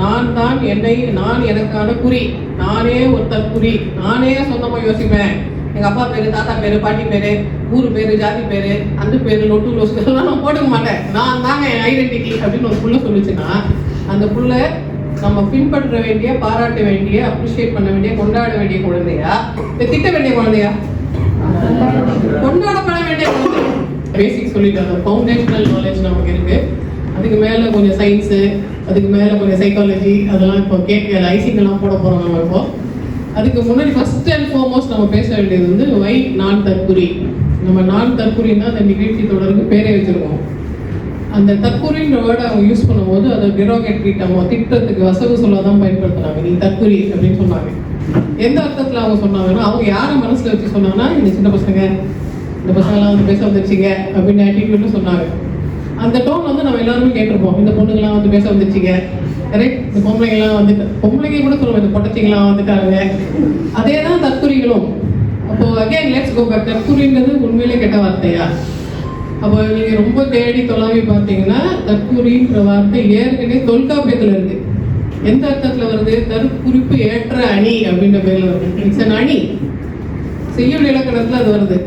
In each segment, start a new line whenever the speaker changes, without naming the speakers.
நான் தான் என்னை, நான் எனக்கான குறி, நானே ஒருத்தர் குறி, நானே சொந்தமா யோசிப்பேன். எங்க அப்பா பேரு, தாத்தா பேரு, பாட்டி பேரு, ஊரு பேரு, ஜாதி பேரு, அந்த பேரு, லொட்டு லோசு எல்லாம் நான் போட்டுக்க மாட்டேன். நான் தாங்க என் ஐடென்டிட்டி அப்படின்னு ஒரு புள்ள சொல்லுச்சுன்னா, அந்த புள்ள நம்ம பின்பற்ற வேண்டிய, பாராட்ட வேண்டிய, அப்ரிஷியேட் பண்ண வேண்டிய, கொண்டாட வேண்டிய குழந்தையா, திட்ட வேண்டிய குழந்தையா? கொண்டாடப்பட வேண்டிய குழந்தை. பேசிக் சொல்லிட்டு அந்த ஃபவுண்டேஷனல் நாலேஜ் நமக்கு இருக்கு. அதுக்கு மேல கொஞ்சம் சயின்ஸு, அதுக்கு மேல கொஞ்சம் சைக்காலஜி, அதெல்லாம் இப்போ கேட்க ஐசிங்கெல்லாம் போட போறோம் நம்ம. இப்போ அதுக்கு முன்னாடி ஃபர்ஸ்ட் அண்ட் ஃபார்மோஸ்ட் நம்ம பேச வேண்டியது வந்து வை நான் தற்குறி. நம்ம நான் தற்குறின்னா அந்த நிகழ்ச்சி தொடருக்கு பேரே வச்சிருக்கோம். அந்த தற்குறின்ற வேர்டை அவங்க யூஸ் பண்ணும்போது அதை டிரோகேட்டரி நம்ம திட்டத்துக்கு வசவு சொல்லாதான் பயன்படுத்துறாங்க. நீ தற்குறி அப்படின்னு சொன்னாங்க. எந்த அர்த்தத்தில் அவங்க சொன்னாங்கன்னா, அவங்க யாரை மனசுல வச்சு சொன்னாங்கன்னா, இந்த சின்ன பசங்க, இந்த பசங்களாம் வந்து பேச வந்துருச்சிங்க அப்படின்னு ஆட்டிடியூட்னு சொன்னாங்க. அந்த டோன் வந்து நம்ம எல்லாருமே கேட்டிருப்போம். இந்த பொண்ணுங்களாம் வந்து பேச வந்துருச்சிங்க, கரெக்ட். இந்த பொம்பளைங்களாம் வந்துட்டு, பொம்பளைங்க கூட சொல்லுவோம், இந்த பொட்டச்சிங்களாம் வந்துட்டாங்க. அதே தான் தற்குறிகளும். அப்போ அகைன் லெட்ஸ் கோ பேக். தற்குறின்றது உண்மையிலே கெட்ட வார்த்தையா? அப்போ நீங்க ரொம்ப தேடி தொலாவி பார்த்தீங்கன்னா தற்குறின்ற வார்த்தை ஏற்கனவே தொல்காப்பியத்தில் இருக்கு. எந்த அர்த்தத்தில் வருது? தற்குறிப்பு ஏற்ற அணி அப்படின்ற பேர்ல வருது. இட்ஸ் அன் அணி. செய்யுள் இலக்கணத்தில் அது வருது.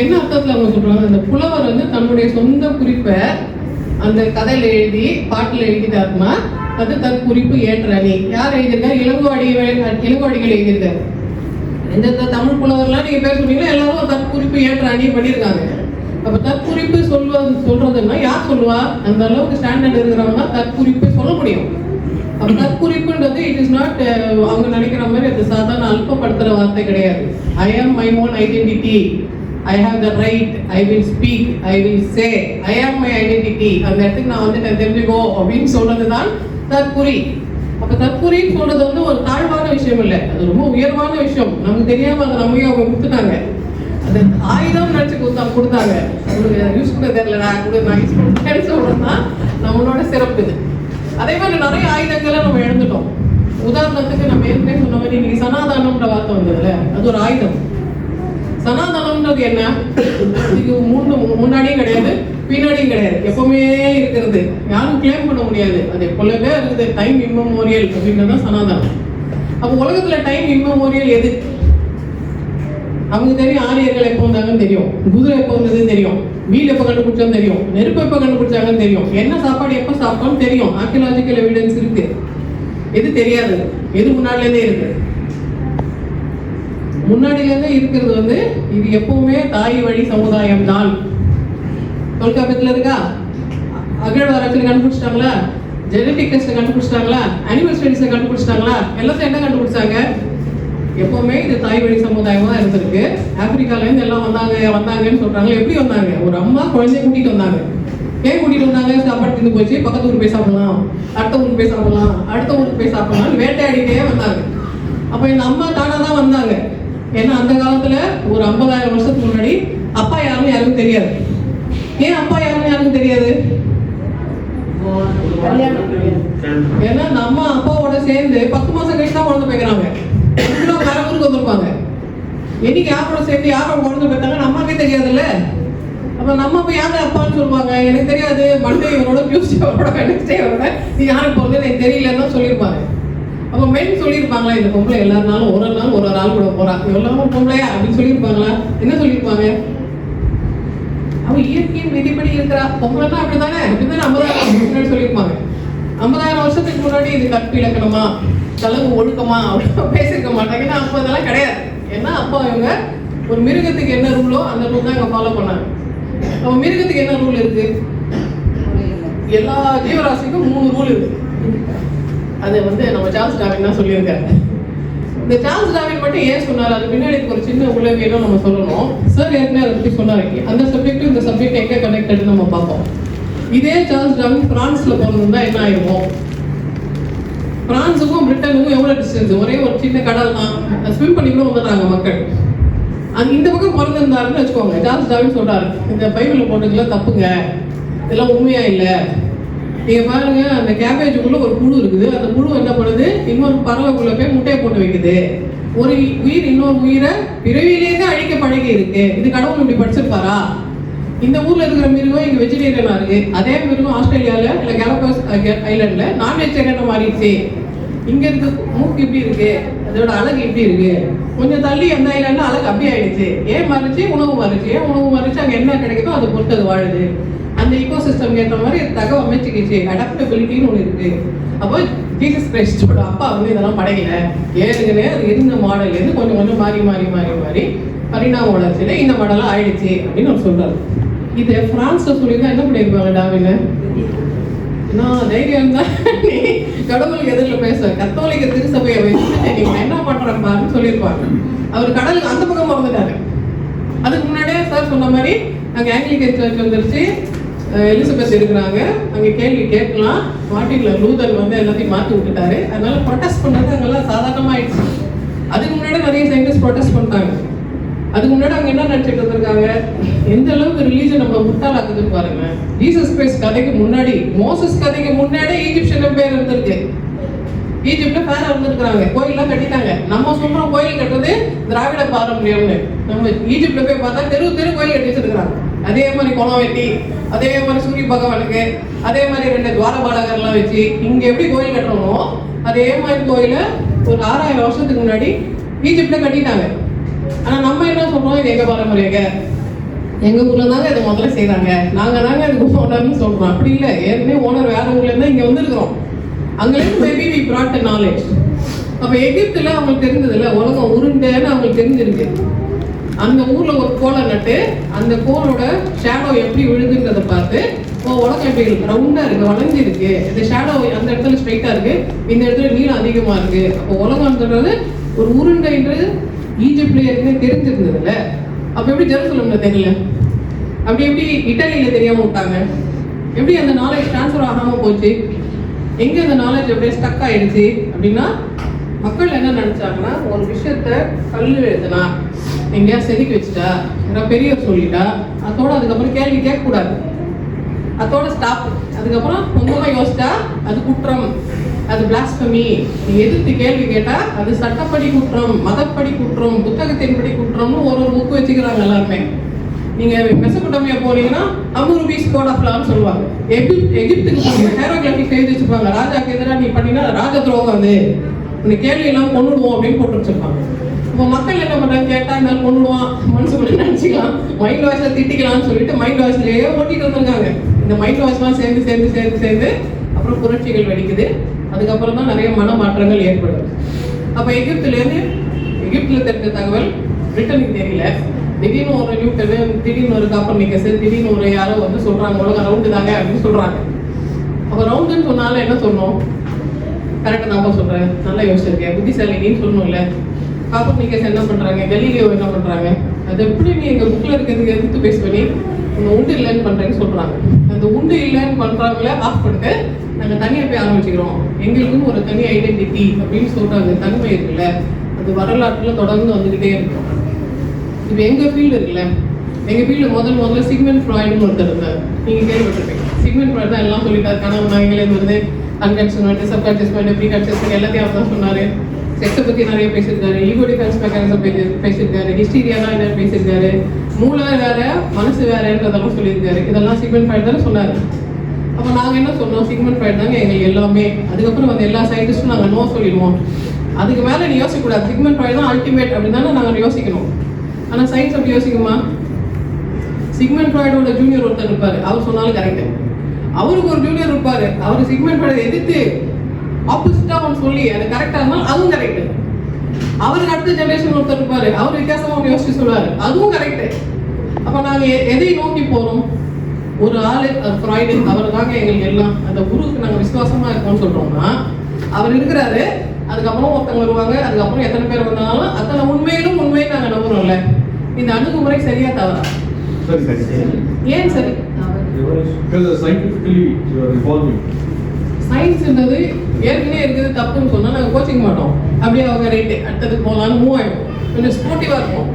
என்ன அர்த்தத்தில் அவங்க சொல்றாங்க? அந்த புலவர் வந்து தன்னுடைய சொந்த குறிப்பை அந்த கதையில எழுதி, பாட்டில் எழுதிட்டாருன்னா அது தற்குறிப்பு ஏற்ற அணி. யார் எழுதியிருக்காரு? இளங்கோடிகள் எழுதியிருக்காரு. இந்த தமிழ் புலவர்லாம் நீங்க பேர் சொன்னீங்கன்னா எல்லாரும் தற்குறிப்பு ஏற்ற அணி பண்ணியிருக்காங்க. அப்ப தற்குறிப்பு சொல்றதுன்னா யார் சொல்லுவா? அந்த அளவுக்கு ஸ்டாண்டர்ட் இருக்கிறவங்க தற்குறிப்பு சொல்ல முடியும். அப்ப தற்குறிப்புன்றது இட் இஸ் நாட் அவங்க நினைக்கிற மாதிரி அது சாதாரண அல்பப்படுத்துற வார்த்தை கிடையாது. I am my own identity, I have the right, I will speak, I will say, I am my identity. அந்த இடத்துக்கு நான் வந்து தெரிஞ்சுக்கோ அப்படின்னு சொல்றதுதான் தற்குறி. அப்ப தற்குறின்னு சொல்றது வந்து ஒரு தாழ்வான விஷயம் இல்லை, அது ரொம்ப உயர்வான விஷயம். நமக்கு தெரியாம அதை நம்ம அவங்க கொடுத்துட்டாங்க. அது ஆயுதம் நினைச்சு கொடுத்தாங்க. உங்களுக்கு யூஸ் பண்ண தெரியல, நான் யூஸ் பண்ண சொல்றேன்னா நம்மளோட சிறப்பு இது. அதே மாதிரி நிறைய ஆயுதங்களை நம்ம இழந்துட்டோம். உதாரணத்துக்கு நம்ம ஏற்கனவே சொன்ன மாதிரி இன்னைக்கு சனாதானம்ன்ற வார்த்தை வந்ததுல, அது ஒரு ஆயுதம். சனாதனம்ன்றது என்ன? இது முன்னாடியும் கிடையாது, பின்னாடியும் கிடையாது, எப்பவுமே இருக்கிறது. யாரும் கிளைம் பண்ண முடியாது. அது எப்பொழுதே இருக்குது. டைம் இம்மெமோரியல் அப்படின்றது சனாதனம். அப்போ உலகத்துல டைம் இம்மெமோரியல் எது? அவங்க தெரியும். ஆரியர்கள் எப்போ வந்தாங்கன்னு தெரியும், குதிரை எப்போ வந்ததுன்னு தெரியும், வீடு எப்போ கண்டுபிடிச்சான்னு தெரியும், நெருப்பு எப்போ கண்டுபிடிச்சாங்கன்னு தெரியும், என்ன சாப்பாடு எப்போ சாப்பிட்டோம்னு தெரியும். ஆர்கியலாஜிக்கல் எவிடன்ஸ் இருக்கு. எது தெரியாது? எது முன்னாடிலேருந்தே இருக்கு. முன்னாடிலேருந்தே இருக்கிறது வந்து இது எப்பவுமே தாய் வழி சமுதாயம் தான். தொல்காப்பியத்தில் இருக்கா? அகழ்வாராய்ச்சியில் கண்டுபிடிச்சிட்டாங்களா? ஜெனடிக் டெஸ்ட்ல கண்டுபிடிச்சிட்டாங்களா? அனிமல் ஸ்டடீஸ்ல கண்டுபிடிச்சிட்டாங்களா? எல்லாத்தையும் என்ன கண்டுபிடிச்சாங்க? எப்பவுமே இது தாய் வழி சமுதாயமா தான் இருந்திருக்கு. ஆப்பிரிக்காலேருந்து எல்லாம் வந்தாங்கன்னு சொல்றாங்க. எப்படி வந்தாங்க? ஒரு அம்மா குழந்தைய கூட்டிட்டு வந்தாங்க. ஏன் கூட்டிட்டு வந்தாங்க? சாப்பாடு தின்னு போச்சு, பக்கத்து ஊருக்கு போய் சாப்பிடலாம், அடுத்த ஊருக்கு போய் சாப்பிடலாம், அடுத்த ஊருக்கு போய் சாப்பிடலாம், வேட்டையாடிட்டே வந்தாங்க. அப்ப இந்த அம்மா தானா தான் வந்தாங்க. ஏன்னா அந்த காலத்துல ஒரு 50,000 வருஷத்துக்கு முன்னாடி அப்பா யாருன்னு யாருக்கும் தெரியாது. ஏன் அப்பா யாருன்னு யாருக்கும் தெரியாது? ஏன்னா அந்த அம்மா அப்பாவோட சேர்ந்து 10 மாசம் கழிச்சு தான் குழந்தை பேக்கிறாங்க. வேற ஊருக்கு வந்திருப்பாங்க. என்னைக்கு யாரோட சேர்ந்து யாரோட குழந்தை பேத்தாங்க அம்மாக்கே தெரியாதுல்ல. அப்ப நம்ம போய் யாரு அப்பான்னு சொல்லுவாங்க? எனக்கு தெரியாது, மண்டே இவரோட, டியூஸ்டே அவரோட, வெனஸ்டே அவரோட, நீ யாருக்கு போறது எனக்கு தெரியலன்னு சொல்லியிருப்பாங்க. அப்ப மெயின் சொல்லியிருப்பாங்களா? இந்த பொம்பளை எல்லா நாளும் ஒரு நாள் ஒரு ஆள் கூட போறா, எவ்வளவு பொம்பளையா அப்படின்னு சொல்லியிருப்பாங்களா? என்ன சொல்லியிருப்பாங்க? அவ இயற்கையின் விதிப்படி இருக்கிறா, பொம்பளைன்னா அப்படித்தானே 50,000 முன்னாடி சொல்லியிருப்பாங்க. 50,000 வருஷத்துக்கு முன்னாடி இது கற்பு இலக்கணமா, தலவு ஒழுக்கமா அப்படின்னு பேசியிருக்க மாட்டாங்க. ஏன்னா அப்போ அதெல்லாம் கிடையாது. ஏன்னா அப்போ இவங்க ஒரு மிருகத்துக்கு என்ன ரூலோ அந்த ரூல் தான் இவங்க ஃபாலோ பண்ணாங்க. நம்ம மிருகத்துக்கு என்ன ரூல் இருக்கு? எல்லா ஜீவராசிக்கும் 3 ரூல் இருக்கு. அது வந்து நம்ம சார்ல்ஸ் டார்வின் தான் சொல்லியிருக்காரு. இந்த சார்ல்ஸ் டார்வின் மட்டும் ஏன் சொன்னார்? அது பின்னாடி ஒரு சின்ன உளவியலும் நம்ம சொல்லணும். சார் ஏற்கனவே அதை பற்றி சொன்னார். அந்த சப்ஜெக்டும் இந்த சப்ஜெக்ட் எங்கே கனெக்டட் நம்ம பார்ப்போம். இதே சார்ல்ஸ் டார்வின் பிரான்ஸ்ல பிறந்திருந்தா என்ன ஆயிருக்கும்? பிரான்ஸுக்கும் பிரிட்டனுக்கும் எவ்வளவு டிஸ்டன்ஸ்? ஒரே ஒரு சின்ன கடல் தான். ஸ்விம் பண்ணி கூட வந்துட்டாங்க மக்கள். இந்த பக்கம் பிறந்திருந்தாருன்னு வச்சுக்கோங்க. சார்ல்ஸ் டார்வின் சொல்றாரு, இந்த பைபிள்ல போட்டதுலாம் தப்புங்க, இதெல்லாம் உண்மையா இல்லை. நீங்க பாருங்க, அந்த கேபேஜுக்குள்ள ஒரு புழு இருக்குது. அந்த புழு என்ன பண்ணுது? இன்னொரு பறவைக்குள்ள போய் முட்டையை போட்டு வைக்குது. ஒரு உயிர் இன்னொரு உயிரை பிறவியிலேயே அழிக்க பழகி இருக்கு. இது கடவுள் இப்படி படிச்சிருப்பாரா? இந்த ஊர்ல இருக்கிற மிருகம் இங்க வெஜிடேரியனா இருக்கு, அதே மிருகம் ஆஸ்திரேலியால இல்ல கேலபஸ் ஐலாண்ட்ல நான் வெஜிடேரியனா மாறிடுச்சு. இங்க இருக்க மூக்கு இப்படி இருக்கு, அதோட அழகு எப்படி இருக்கு, கொஞ்சம் தள்ளி அந்த ஐலாண்ட்ல அழகு அப்படி ஆயிடுச்சு. ஏன் மாறிச்சு? உணவு மாறிச்சு. ஏன் உணவு மாறிச்சு? அங்க என்ன கிடைக்குதோ அதை பொறுத்து அது வாழுது. அந்த ஈகோ சிஸ்டம் ஏற்ற மாதிரி தகவல் அமைச்சுக்கிச்சு. அடாப்டபிலிட்டின்னு ஒன்று இருக்கு. அப்போ ஜீசஸ் கிரைஸ்டோட அப்பா வந்து இதெல்லாம் படைக்கல, ஏற்கனவே அது இருந்த மாடல்லேருந்து கொஞ்சம் கொஞ்சம் மாறி மாறி மாறி மாறி பரிணாம வளர்ச்சியில இந்த மாடலாம் ஆயிடுச்சு அப்படின்னு அவர் சொல்றாரு. இது பிரான்ஸ்ல சொல்லியிருந்தா என்ன பண்ணியிருப்பாங்க டார்வின்? நான் தைரியம் தான் நீ கடவுளுக்கு எதிரில் பேச கத்தோலிக்க திருசபையை வச்சுட்டு நீங்க என்ன பண்றப்பான்னு சொல்லியிருப்பாங்க. அவர் கடலுக்கு அந்த பக்கம் மறந்துட்டாரு. அதுக்கு முன்னாடியே சார் சொன்ன மாதிரி அங்கே ஆங்கிலிகன் சர்ச் வந்துருச்சு, எலிசபெத் இருக்கிறாங்க, அங்கே கேள்வி கேட்கலாம். மார்ட்டின் லூதர் வந்து எல்லாத்தையும் மாற்றி விட்டுட்டாரு. அதனால ப்ரொடெஸ்ட் பண்ணுறது அங்கெல்லாம் சாதாரணமாயிடுச்சு. அதுக்கு முன்னாடி நிறைய சயின்டிஸ்ட் ப்ரொடெஸ்ட் பண்ணிட்டாங்க. அதுக்கு முன்னாடி அவங்க என்ன நினைச்சிட்டு இருந்திருக்காங்க, எந்த அளவுக்கு ரிலீஜன் நம்ம முட்டாளாக்குதுன்னு பாருங்க. ஜீசஸ் கிரைஸ்ட் கதைக்கு முன்னாடி, மோசஸ் கதைக்கு முன்னாடி ஈஜிப்ஷியன் பேர் இருந்திருக்கு. ஈஜிப்ட்ல பேர இருந்திருக்காங்க, கோயில்லாம் கட்டிட்டாங்க. நம்ம சொல்றோம் கோயில் கட்டுறது திராவிட பாரம்பரியம்னு. நம்ம ஈஜிப்ட்ல போய் பார்த்தா தெரு தெரு கோயில் கட்டி வச்சிருக்காங்க. அதே மாதிரி குளம் வெட்டி, அதே மாதிரி சூரிய பகவானுக்கு, அதே மாதிரி 2 துவாரபாலகர்லாம் வச்சு இங்க எப்படி கோயில் கட்டுறோமோ அதே மாதிரி கோயில ஒரு 6000 வருஷத்துக்கு முன்னாடி ஈஜிப்ட்ல கட்டிட்டாங்க. ஆனா நம்ம என்ன சொல்றோம், இது எங்க பாரம்பரியங்க, எங்க ஊர்ல தாங்க இதை முதல்ல செய்யறாங்க, நாங்க தாங்க இதுக்கு ஓனர்னு சொல்றோம். அப்படி இல்லை, ஏற்கனவே ஓனர் வேற ஊர்ல இருந்தா இங்க வந்துருக்கிறோம். அங்கிருந்து maybe we brought the knowledge. அப்ப எகிப்துல அவங்களுக்கு தெரிஞ்சது இல்லை, உலகம் உருண்டைன்னு அவங்களுக்கு தெரிஞ்சிருக்கு. அந்த ஊர்ல ஒரு கோலை நட்டு அந்த கோலோட ஷேடோ எப்படி விழுதுன்றதை பார்த்து உலகம் எப்படி இருக்கு, ரவுண்டா இருக்கு, வளைஞ்சு இருக்கு, இந்த ஷேடோ அந்த இடத்துல ஸ்ட்ரைட்டா இருக்கு, இந்த இடத்துல நீளம் அதிகமா இருக்கு. அப்போ உலகம்ன்றது ஒரு உருண்டைன்றது ஈஜிப்ட்ல ஏற்கனவே தெரிஞ்சிருந்தது இல்லை. அப்ப எப்படி ஜெருசலம்ல தெரியல, அப்படி எப்படி இட்டாலியில தெரியாம விட்டாங்க, எப்படி அந்த நாலேஜ் டிரான்ஸ்ஃபர் ஆகாம போச்சு, எங்க அந்த நாலேஜ் அப்படியே ஸ்டக் ஆயிடுச்சு அப்படின்னா, மக்கள் என்ன நினைச்சாங்கன்னா, ஒரு விஷயத்த கல்லு எழுதுனா எங்கேயா செதுக்கி வச்சுட்டா, யாராவது பெரியவர் சொல்லிட்டா அதோட அதுக்கப்புறம் கேள்வி கேட்கக்கூடாது, அதோட ஸ்டாப். அதுக்கப்புறம் சொந்தமா யோசிச்சா அது குற்றம், அது பிளாஸ்பமி. நீங்க எதிர்த்து கேள்வி கேட்டா அது சட்டப்படி குற்றம், மதப்படி குற்றம், புத்தகத்தின்படி குற்றம்னு ஒரு புக்கு வச்சுக்கிறாங்க எல்லாருமே. நீங்க மெசபடோமியா போனீங்கன்னா அமுருபிஸ் கோட் ஆஃப் லான்னு சொல்லுவாங்க. எகிப்துக்கு போனீங்க ஹேரோகிராஃபிக் எழுதி வச்சிருப்பாங்க, ராஜாக்கு எதிராக நீ பண்ணினா ராஜ துரோகம், அது இந்த கேள்வி எல்லாம் கொண்டுடுவோம் அப்படின்னு போட்டு வச்சிருப்பாங்க. இப்போ மக்கள் என்ன பண்றாங்க, கேட்டா இருந்தாலும் கொண்டுடுவான், மனசுக்குள்ள நினைச்சிக்கலாம், மைண்ட் வாய்ஸ்ல திட்டிக்கலாம்னு சொல்லிட்டு மைண்ட் வாய்ஸ்லயே ஓட்டிட்டு வந்திருக்காங்க. இந்த மைண்ட் வாய்ஸ்லாம் சேர்ந்து சேர்ந்து சேர்ந்து சேர்ந்து அப்புறம் புரட்சிகள் வெடிக்குது. அதுக்கப்புறம் தான் நிறைய மன மாற்றங்கள் ஏற்படுது. அப்போ எகிப்துல தெரிஞ்ச தகவல் பிரிட்டனுக்கு தெரியல. திடீர்னு ஒரு நியூட்டனு, திடீர்னு ஒரு காப்பர்னிக்கஸ், திடீர்னு ஒரு யாரோ வந்து சொல்றாங்க உலகம் ரவுண்டு தாங்க அப்படின்னு சொல்றாங்க. அப்போ ரவுண்டுன்னு சொன்னாலும் என்ன சொல்லணும், கரெக்டாக தான் சொல்றேன், நல்லா யோசிச்சிருக்கேன், புத்திசாலினின்னு சொல்லணும்ல. காப்பர்னிக்கஸ் என்ன பண்றாங்க, கலீலியோ என்ன பண்றாங்க, அது எப்படி நீ எங்க புக்ல இருக்கிறதுக்கு எதிர்த்து பேஸ் பண்ணி உங்க உண்டு இல்லைன்னு பண்றேன்னு சொல்றாங்க. அந்த உண்டு இல்லைன்னு பண்றவங்கள ஆஃப் பண்ணிட்டு நாங்க தனியா போய் ஆரம்பிச்சுக்கிறோம், எங்களுக்குன்னு ஒரு தனி ஐடென்டிட்டி அப்படின்னு சொல்றாங்க. தன்மை இருக்குல்ல, அது வரலாற்றுல தொடர்ந்து வந்துகிட்டே இருக்கும். இப்போ எங்க ஃபீல்டு இருக்குல்ல, எங்க ஃபீல்டு முதல்ல சிக்மெண்ட் ஃப்ராய்டுன்னு ஒருத்தர் இருந்தார், நீங்க கேள்விப்பட்டிருப்பீங்க. சிக்மெண்ட் ஃப்ராய்டு தான் எல்லாம் சொல்லிட்டாரு, கனவு நாயங்களே வருது, unconscious mind, subconscious mind, preconscious mind எல்லாத்தையும் அவர் தான் சொன்னாரு. செக்ஸை பற்றி நிறைய பேசியிருக்காரு, ஈகோ டிஃபென்ஸ் மெக்கானிசம் பேசியிருக்காரு, ஹிஸ்டீரியாலாம் என்ன பேசியிருக்காரு, மூளை வேற மனசு வேறன்றதெல்லாம் சொல்லியிருக்காரு. இதெல்லாம் சிக்மெண்ட் ஃப்ராய்டு தானே சொன்னார். அப்போ நாங்கள் என்ன சொன்னோம், சிக்மெண்ட் ஃப்ராய்டு தாங்க எங்களுக்கு எல்லாமே. அதுக்கப்புறம் வந்து எல்லா சயின்டிஸ்ட்டும் நாங்கள் நோ சொல்லிடுவோம், அதுக்கு மேலே நீ யோசிக்கக்கூடாது, சிக்மெண்ட் ஃப்ராய்டு தான் அல்டிமேட் அப்படின்னு தானே நாங்கள் யோசிக்கணும். ஆனால் சயின்ஸ் அப்படி யோசிக்குமா? சிக்மெண்ட் ஃப்ராய்டோட ஜூனியர் ஒருத்தர் இருப்பார், அவர் சொன்னாலும் கரெக்டு. அவருக்கு ஒரு ஜூனியர் இருப்பார், அவர் சிக்மெண்ட் ஃப்ராய்டை எதிர்த்து ஆப்போசிட்டாக அவன் சொல்லி அது கரெக்டாக இருந்தாலும் அதுவும் கரெக்டு. அவருக்கு அடுத்த ஜென்ரேஷன் ஒருத்தர் இருப்பார், அவர் வித்தியாசமாக அவர் யோசிச்சு சொல்லுவார், அதுவும் கரெக்டு. அப்போ நாங்கள் எதை நோக்கி போகிறோம்? ஒரு ஆள் ஃப்ராய்டு, அவர் தாங்க எங்களுக்கு எல்லாம், அந்த குருவுக்கு நாங்கள் விசுவாசமாக இருக்கோம்னு சொல்கிறோம்னா அவர் இருக்கிறாரு. அதுக்கப்புறம் ஒருத்தவங்க வருவாங்க, அதுக்கப்புறம் எத்தனை பேர் வந்தாலும் அத்தனை உண்மையிலும் உண்மையை நாங்கள் நம்புறோம்ல. இந்த அணுகுமுறை சரியா தவறா? ஏன் சரி? சயின்ஸ்ன்றது ஏற்கனவே இருக்குது தப்புன்னு சொன்னா நாங்கள் கோச்சிக்க மாட்டோம், அப்படியே அவங்க ரைட்டு அடுத்ததுக்கு போகலான்னு மூவ் ஆகிடும், கொஞ்சம் ஸ்போர்ட்டிவாக இருக்கும்.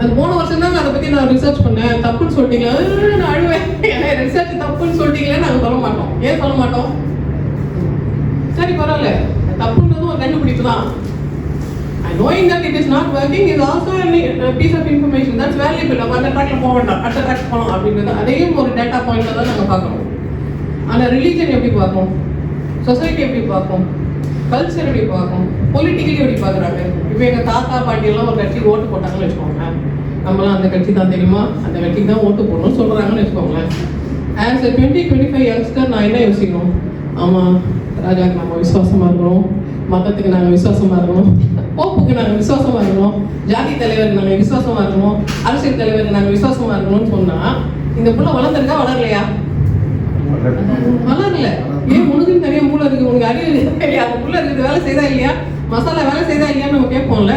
அது போன வருஷம் தாங்க அதை பற்றி நான் ரிசர்ச் பண்ணேன், தப்புன்னு சொல்லிட்டீங்களா நான் அழுவேன். ஏன்னா ரிசர்ச் தப்புன்னு சொல்லிட்டீங்களே நாங்கள் சொல்ல மாட்டோம். ஏன் சொல்ல மாட்டோம்? சரி பரவாயில்ல, தப்புன்றதும் ஒரு கண்டுபிடிப்பு தான். knowing that it is not working is also a piece of information that's valuable. நம்ம அந்த ட்ராக்ல போக வேண்டாம், அடுத்த ட்ராக் போகலாம் அப்படின்றது அதையும் ஒரு டேட்டா பாயிண்ட்ல தான் நம்ம பார்க்கணும். ஆனால் ரிலீஜன் எப்படி பார்க்கும், சொசைட்டி எப்படி பார்க்கும், கல்ச்சர் எப்படி பார்க்கும், பொலிட்டிக்கலி எப்படி பார்க்குறாங்க. இப்போ எங்கள் தாத்தா பாட்டியெல்லாம் ஒரு கட்சி ஓட்டு போட்டாங்கன்னு வச்சுக்கோங்க, நம்மளாம் அந்த கட்சி தான் தெரியுமா, அந்த கட்சிக்கு தான் ஓட்டு போடணும்னு சொல்கிறாங்கன்னு வச்சுக்கோங்களேன். ஆஸ் a 20-25 யங்ஸ்டர் நான் என்ன யோசிக்கணும், ஆமாம் ராஜாவுக்கு நம்ம விசுவாசமாக இருக்கணும், மதத்துக்கு நாங்கள் விசுவாசமாக இருக்கணும், போப்புக்கு நாங்கள் விசுவாசமாக இருக்கணும், ஜாதி தலைவருக்கு நாங்கள் விசுவாசமாக இருக்கணும், அரசியல் தலைவருக்கு நாங்கள் விசுவாசமாக இருக்கணும்னு சொன்னால் இந்த புள்ள வளர்ந்துருக்கா வளரலையா? வளரல. ஏன் உனக்கு தனியாக மூளை இருக்கு, உனக்கு அறிவு இல்லையா, அந்த புள்ள இருக்குது வேலை செய்தா இல்லையா, மசாலா வேலை செய்தா இல்லையான்னு நம்ம கேட்போம்ல.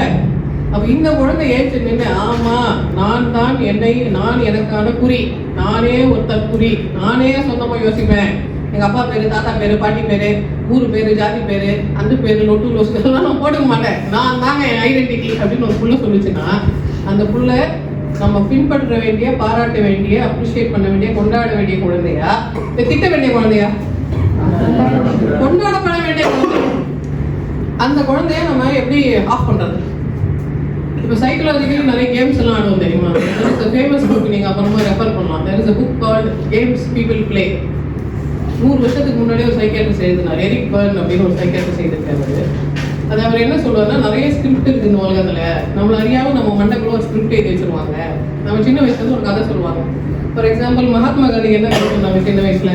அப்போ இந்த குழந்தை ஏற்று நின்று ஆமா நான் தான் என்னை, நான் எனக்கான குறி, நானே ஒருத்தர் குறி, நானே சொந்தமாக யோசிப்பேன். எங்கள் அப்பா பேர், தாத்தா பேர், பாட்டி பேர், ஊர் பேர், ஜாதி பேர், அந்த பேர், லொட்டு லோசுக்கெல்லாம் நான் போட்டுக்க மாட்டேன், நான் தாங்க என் ஐடென்டிட்டி அப்படின்னு ஒரு புள்ள சொல்லிச்சுன்னா அந்த புள்ள நம்ம பின்பற்ற வேண்டிய, பாராட்ட வேண்டிய, அப்ரிஷியேட் பண்ண வேண்டிய, கொண்டாட வேண்டிய குழந்தையா, திட்ட வேண்டிய குழந்தையா? கொண்டாடப்பட வேண்டிய குழந்தை. அந்த குழந்தைய நம்ம எப்படி ஆஃப் பண்றது? இப்போ சைக்கலாஜிக்கலி நிறைய கேம்ஸ் எல்லாம் ஆடுவோம் தெரியுமா? ஃபேமஸ் புக் நீங்கள் அப்புறமா ரெஃபர் பண்ணலாம். there is a book called games people play. 100 வருஷத்துக்கு முன்னாடியே ஒரு சைக்கியாட்ரிஸ்ட் எழுதினார், எரிக் பர்ன் அப்படின்னு ஒரு சைக்கியாட்ரிஸ்ட் எழுதிருக்காரு. அது அவர் என்ன சொல்லுவாருன்னா, நிறைய ஸ்கிரிப்ட் இருக்கு இந்த உலகத்துல, நம்மள அறியாம நம்ம மண்டக்குள்ள ஒரு ஸ்கிரிப்ட் எழுதி வச்சிருவாங்க. நம்ம சின்ன வயசுல இருந்து ஒரு கதை சொல்லுவாங்க. ஃபார் எக்ஸாம்பிள் மகாத்மா காந்தி என்ன கதை சொன்னாங்க சின்ன வயசுல?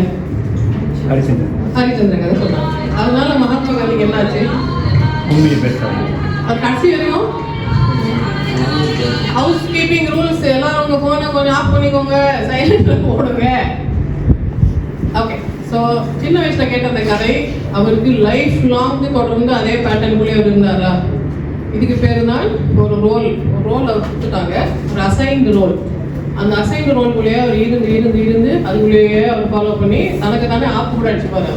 ஹரிச்சந்திரன் கதை சொன்னாங்க. அதனால மகாத்மா காந்திக்கு என்ன ஆச்சு? அது கடைசி வரையும் ஹவுஸ் கீப்பிங் ரூல்ஸ் எல்லாரும் உங்க போனை கொஞ்சம் ஆஃப் பண்ணிக்கோங்க, சைலண்ட்ல போடுங்க. ஓகே, ஸோ சின்ன வயசுல கேட்ட அந்த கதை அவருக்கு லைஃப் லாங் தொடர்ந்து அதே பேட்டர்னுக்குள்ளே இருந்தாரா? இதுக்கு பேர் தான் ஒரு ரோல் அவர் கொடுத்துட்டாங்க, ஒரு அசைன்டு ரோல். அந்த அசைன்டு ரோல்குள்ளேயே அவர் இருந்து அதுக்குள்ளேயே அவர் ஃபாலோ பண்ணி தனக்கு தானே ஆப் கூட அடிச்சுப்பாரு.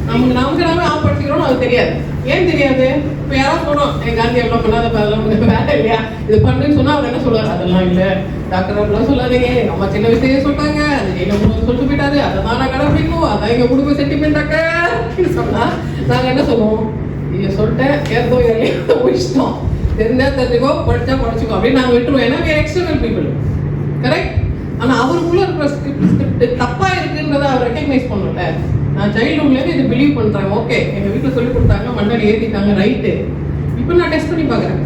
அவர் நமக்கு நாமே ஆப் அடிச்சுக்கிறோம், அது தெரியாது. ஏன் தெரியாது? இப்போ யாராவது சொன்னோம் என் காந்தி எவ்வளோ பண்ணாத அதெல்லாம் வேலை இல்லையா, இது பண்ணுன்னு சொன்னால் அவர் என்ன சொல்லுவார்? அதெல்லாம் இல்லை டாக்டர், அப்படிலாம் சொல்லாதீங்க, அம்மா சின்ன வயசுலேயே சொல்லிட்டாங்க, அது ஜெயில சொல்லிட்டு போயிட்டாரு, அதான் நான் கடைப்பிடிக்கும், அதான் எங்கள் குடும்ப சென்டிமெண்டாக்க சொன்னால் நாங்கள் என்ன சொல்லுவோம்? இதை சொல்லிட்டேன், ஏதோ இஷ்டம், தெரிஞ்சா தெரிஞ்சுக்கோ, படித்தா படிச்சுக்கோ அப்படின்னு நாங்கள் விட்டுருவோம். ஏன்னா எக்ஸ்டர்னல் பீப்புள், கரெக்ட். ஆனால் அவருக்குள்ள இருக்கிற ஸ்கிரிப்ட் தப்பாக இருக்குன்றதை அவர் ரெக்கக்னைஸ் பண்ணல. நான் சைல்டுஹுட்லேருந்து இது பிலீவ் பண்ணுறேன், ஓகே எங்கள் வீட்டில் சொல்லி கொடுத்தாங்க, மண்டல் ஏற்றிட்டாங்க, ரைட்டு. இப்போ நான் டெஸ்ட் பண்ணி பார்க்குறேன்.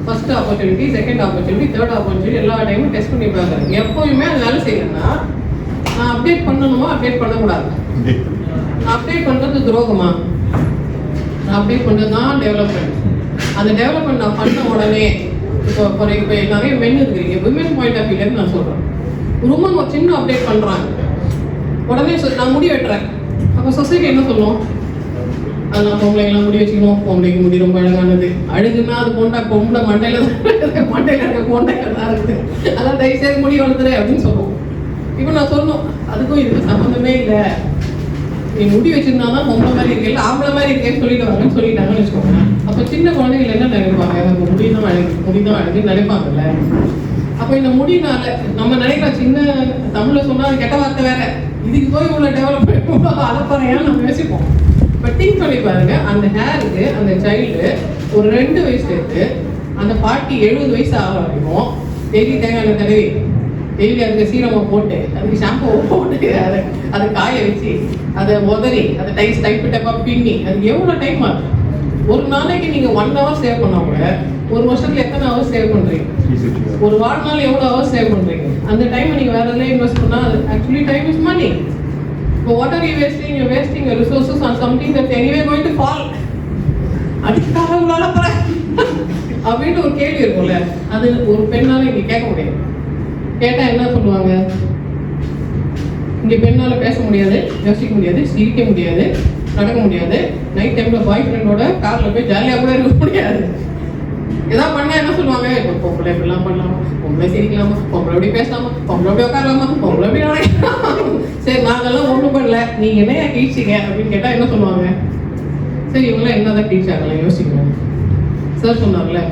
First opportunity, second opportunity, third opportunity, எல்லா டைமும் டெஸ்ட் பண்ணி பார்க்குறேன். எப்போயுமே அது வேலை செய்யணும்னா நான் அப்டேட் பண்ணணுமா, அப்டேட் பண்ணக்கூடாது? நான் அப்டேட் பண்ணுறது துரோகமா? நான் அப்டேட் பண்ணுறது தான் டெவலப்மெண்ட். அந்த டெவலப்மெண்ட் நான் பண்ண உடனே இப்போ நிறைய மென் இருக்கிறீங்க, விமன் பாயிண்ட் ஆஃப் வியூலேருந்து நான் சொல்கிறேன். உமன் ஒரு சின்ன அப்டேட் பண்ணுறாங்க, உடனே நான் முடி வெட்டுறேன். அப்போ சொசைட்டி என்ன சொல்லும்? அதெல்லாம் பொம்பளைங்களாம் முடி வச்சுக்கணும், பொம்பளைக்கு முடி ரொம்ப அழகானது, அழுகுன்னா அது பொம்பளை மண்டையில இருக்க கொண்டைகள் தான் இருக்குது, அதான் தயவுசெய்து முடி வளர்த்துரு அப்படின்னு சொல்லுவோம். இப்போ நான் சொல்லணும், அதுக்கும் இதுக்கு சம்மந்தமே இல்லை, நீ முடி வச்சிருந்தா தான் பொம்பளை மாதிரி இருக்கல, ஆம்பளை மாதிரி இருக்கேன்னு சொல்லிடுவாங்கன்னு சொல்லிட்டாங்கன்னு வச்சுக்கோங்க. அப்போ சின்ன குழந்தைகள் என்ன நினைப்பாங்க? முடிதான் அழகுன்னு நினைப்பாங்கல்ல. அப்போ இந்த முடினால நம்ம நினைக்கிற சின்ன தமிழ்ல சொன்னா அது கெட்ட வார்த்தை வேற, இதுக்கு போய் இவ்வளோ டெவலப்மெண்ட் அலப்பறையான்னு நம்ம யோசிப்போம். பட் திங்க் பண்ணி பாருங்க, அந்த ஹேருக்கு அந்த சைல்டு ஒரு 2 வயசுல இருந்து அந்த பாட்டி 70 வயசு ஆக வரைக்கும் டெய்லி தேங்காய் எண்ணெய் தடவி, டெய்லி அதுக்கு சீரமாக போட்டு, அதுக்கு ஷாம்பு போட்டு, அதை காய வச்சு, அதை உதறி, அதை டைப்பாக பின்னி, அதுக்கு எவ்வளோ டைம் ஆகும்? ஒரு நாளைக்கு நீங்கள் 1 hour சேவ் பண்ணா கூட 1 வருஷத்துல எத்தனை ஹவர்ஸ் சேவ் பண்ணுறீங்க? ஒரு வாழ்நாள் எவ்வளோ ஹவர்ஸ் சேவ் பண்ணுறீங்க? அந்த டைமை நீங்கள் வேற எல்லாம் இன்வெஸ்ட் பண்ணால் ஆக்சுவலி டைம் இஸ் மணி. இப்போ what are you wasting? You wasting your resources on something that's anyway going to fall. அதுக்காக உங்களால் அப்படின்னு ஒரு கேள்வி இருக்கும்ல, அது ஒரு பெண்ணால் இங்கே கேட்க முடியாது. கேட்டால் என்ன சொல்லுவாங்க? இங்கே பெண்ணால் பேச முடியாது, யோசிக்க முடியாது, சிரிக்க முடியாது, நடக்க முடியாது, நைட் டைம்ல பாய் ஃப்ரெண்டோட காரில் போய் ஜாலியாக கூட இருக்க முடியாது. ஏதாவது பண்ணால் என்ன சொல்லுவாங்க? இப்போ பொம்பளை இப்படிலாம் பண்ணலாமா, பொம்பளை சிரிக்கலாமா, பொம்பளை எப்படி பேசலாமா, பொம்பளை எப்படி உட்காரலாமா, பொம்பளை எப்படி நடக்கலாமா? சரி நாங்கள்லாம் ஒன்றும் பண்ணல, நீங்கள் என்ன டீச்சிங்க அப்படின்னு கேட்டால் என்ன சொல்லுவாங்க? சரி இவங்களாம் என்னதான் டீச் ஆகலாம் யோசிக்கணும். சார் சொன்னார்ல,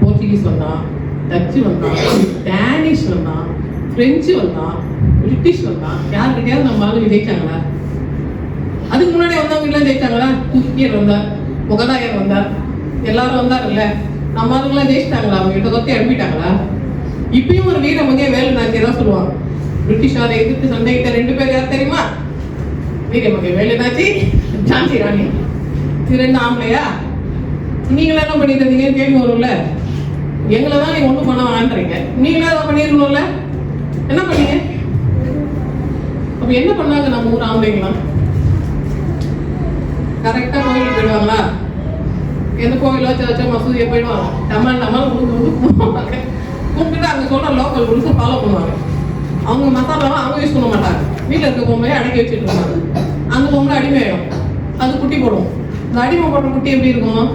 போர்ச்சுகீஸ் வந்தான், டச்சு வந்தான், டேனிஷ் வந்தான், ஃப்ரெஞ்சு வந்தான், பிரிட்டிஷ் வந்தான், யாருக்கிட்டையாவது நம்ம ஆளு ஜெயிச்சாங்களா? அதுக்கு முன்னாடி வந்தவங்க எல்லாம் ஜெயிச்சாங்களா? துருக்கியர் வந்தார், முகலாயர் வந்தார், எல்லாரும் வந்தாருல்ல, நம்ம ஆளுங்களாம் ஜெயிச்சிட்டாங்களா? அவங்க கிட்ட தொத்தி அனுப்பிட்டாங்களா? இப்பயும் ஒரு வீரமங்கை வேலுநாச்சியை தான் சொல்லுவாங்க. பிரிட்டிஷாரை எதிர்த்து சண்டையிட்ட 2 பேர் யார் தெரியுமா? வீரமங்கை வேலுநாச்சி, ஜான்சி ராணி. இது 2 ஆம்பளையா? நீங்களே என்ன பண்ணிட்டு இருந்தீங்கன்னு கேள்வி வரும்ல. எங்களை தான் நீங்க ஒன்றும் பண்ண வேண்டான்றீங்க, நீங்களே அதை பண்ணிருக்கணும்ல. என்ன பண்ணீங்க? அப்ப என்ன பண்ணாங்க நம்ம ஊர் ஆம்பளைங்களாம்? கரெக்டா கோயிலுக்கு போயிடுவாங்களா? எந்த கோயிலோ சர்ச்சோ மசூதியோ போயிடுவாங்க. டமால் கும்பிடுவாங்க. கும்பிட்டு அங்கே சொல்ற லோக்கல் ரூல்ஸை ஃபாலோ பண்ணுவாங்க. அவங்க மசாலாலாம் அவங்க யூஸ் பண்ண மாட்டாங்க. வீட்டில் இருக்க பொம்மையை அடக்கி வச்சுட்டு இருப்பாங்க. அந்த பொம்மை அடிமையாயிடும், அது குட்டி போடும். இந்த அடிமை போடுற குட்டி எப்படி இருக்கும்?